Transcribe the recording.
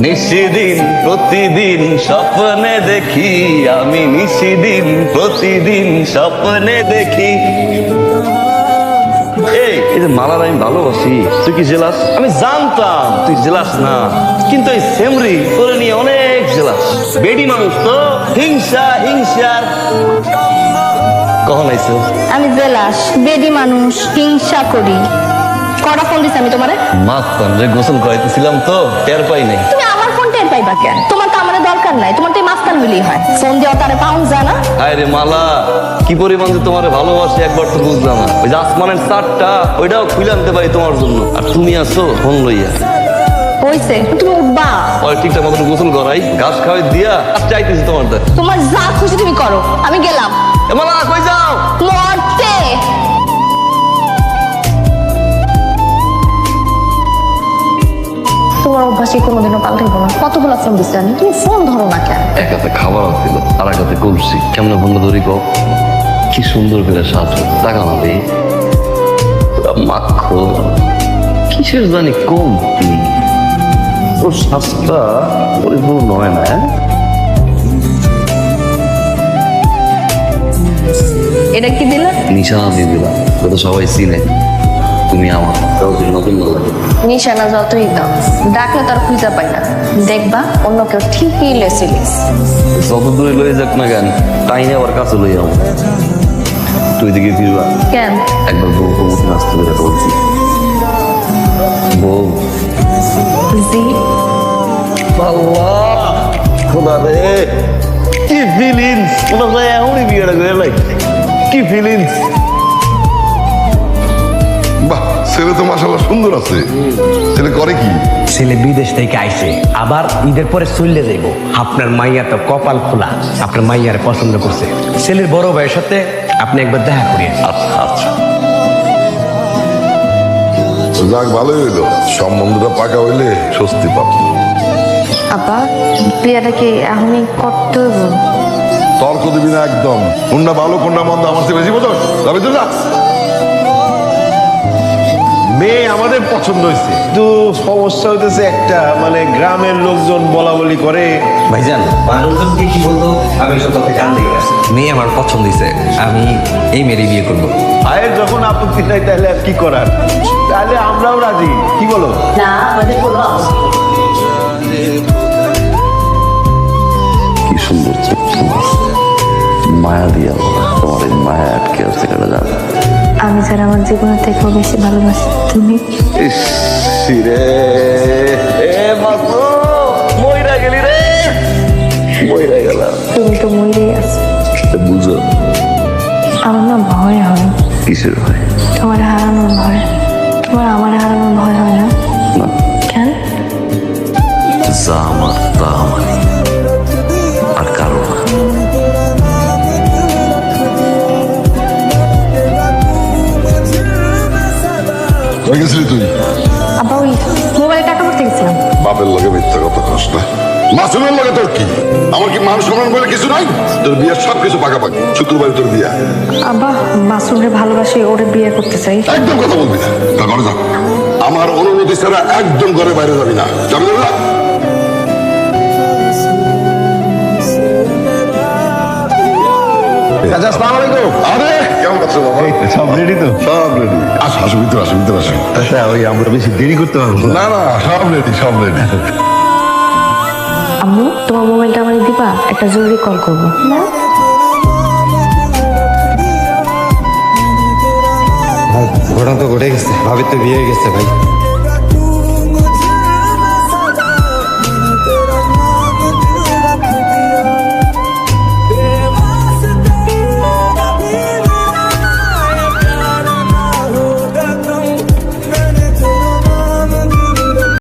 নিশিদিন প্রতিদিন স্বপ্নে দেখি, আমি নিশিদিন প্রতিদিন স্বপ্নে দেখি। এই যে মালার আমি ভালোবাসি, তুই কি জেলাস? আমি জানতাম তুই জেলাস না, কিন্তু এই সেমরি করে নিয়ে অনেক জেলাস। বেডি মানুষ তো, হিংসা হিংসার কখন আইছো? আমি জেলাস, বেডি মানুষ, হিংসা করি। কটা ফোন দিছি আমি তোমারে? মাত্তাম যে গোসল করাইতেছিলাম তো টের পাই নাই। তুমি আমার ফোন টের পাইবা কেন? তোমার তো আমার দরকার নাই, তোমার তো মাস্তান হইলেই হয়। ফোন দেওয়া তারে পাউন্ড জানা। হায় রে মালা, কি পরিমাণ যে তোমারে ভালোবাসি একবার তো বুঝলাম না। ওই যে আসমানের চারটা ওইটাও খুলে আনতে পারি তোমার জন্য, আর তুমি আসো ফোন লইয়া। হইছে, তুমি উঠবা। ওই ঠিকঠাক মতন গোসল করাই, ঘাস খাওয়াই দিয়া চাইতেছি তোমার দ্বার। তোমার যা খুশি তুমি করো, আমি গেলাম। এ মালা কই যাও? মরতে। তোমার অভ্যাসই কোনোদিনও পাল্টাইবো না। কতগুলো ফোন দিচ্ছি আমি, তুমি ফোন ধরো না কেন? এক হাতে খাবার দিল, আর এক হাতে কলসি, কেমনে ফোনটা ধরি কও? কি সুন্দর করে সাজো, টাকা না দিই মাখো, কিসের জানি কমতি। ওর শ্বাসটা পরিপূর্ণ হয় না। এটা কি দিলে? নিশানা দিয়ে দিলাম, তো সবাই চিনে তুমি আমার নতুন লাগে। নিশানা যতই দাও, ডাকলে তার খুঁজে পাই না। দেখবা অন্য কেউ ঠিকই লেসিলিস। যত দূরে লয়ে যাক না কেন, টাইনে আবার কাছে লই যাও। তুই দিকে ফিরবা কেন? একবার বউ বউ নাচতে করে বলছি, বউ জি। আল্লাহ খোদা রে, কি ফিলিংস! মনে হয় এমনই বিয়েটা করে লাগে। কি ফিলিংস! বাহ, ছেলে তো মাশাআল্লাহ সুন্দর আছে। ছেলে করে কি? ছেলে বিদেশ থেকে আইছে, আবার ঈদের পরে চলে যাইব। আপনার মাইয়া তো কপাল খোলা, আপনার মাইয়ার পছন্দ করছে। ছেলের বড় ভাইয়ের সাথে আপনি একবার দেখা করিয়ে। আচ্ছা আচ্ছা, যাক ভালোই হইলো, সম্বন্ধটা পাকা হইলে স্বস্তি পাব। আপা, বিয়েটা কি এখনই করতে হইব? তর্ক দিবি না একদম। কোনটা ভালো কোনটা মন্দ আমার চেয়ে বেশি বোঝো? যাবি তো না? মেয়ে আমাদের পছন্দ হয়েছে, কিন্তু সমস্যা হইতেছে একটা, মানে গ্রামের লোকজন বলা বলি করে। ভাইজান, মানুষজনকে কি বলতো, আমি সব কথা জানতে গেছি। মেয়ে আমার পছন্দ হয়েছে, আমি এই মেয়েরই বিয়ে করবো। ভাইয়ের যখন আপত্তি নাই তাহলে আর কি করার, তাহলে আমরাও রাজি, কি বলো? না, আমাদের কোনো কি সুন্দর চোখ তোমার, মায়া দিয়া তোমার এই মায়া আটকে আছে কেটে যাবে। আমি যারা আমার জীবনের থেকেও বেশি ভালোবাসি তুমি। ইস রে, এ মাসো মইরা গেলি রে, মইরা গেলাম। তুমি তো মরেই আছো। বুঝো আমার না ভয় হয়। কিসের ভয়? তোমার হারানোর ভয়। তোমার আমার হারানোর ভয় হয় না? না, কেন? যা আমার তা আমারই, আর কারো না। কই গেছিলি তুই? আব্বা, ওই মোবাইলে টাকা ভরতে গেছিলাম। বাপের লগে মিথ্যা কথা কস না। মাসুমের লগে তোর কি? আমার কি মান সম্মান বলে কিছু নাই? তোর বিয়ের সব কিছু পাকাপাকি, শুক্রবার তোর বিয়া। আব্বা, মাসুমরে ভালোবাসি, ওরে বিয়ে করতে চাই। একদম কথা বলবি না, তা ঘরে যা। আমার অনুমতি ছাড়া একদম ঘরে বাইরে যাবি না, যাবি না? আচ্ছা, আসসালামু আলাইকুম। আরে কেমন আছো বাবা? সব রেডি তো? সব রেডি। আসো আসো, ভিতরে আসো, ভিতরে আসো। আচ্ছা, ওই আমরা বেশি দেরি করতে পারবো না। না না, সব রেডি, সব রেডি। আম্মু, তোমার মোবাইলটা আমাকে দিবা? একটা জরুরি কল করবো। ঘটনা তো ঘটে গেছে, ভাবির তো বিয়ে হয়ে গেছে ভাই।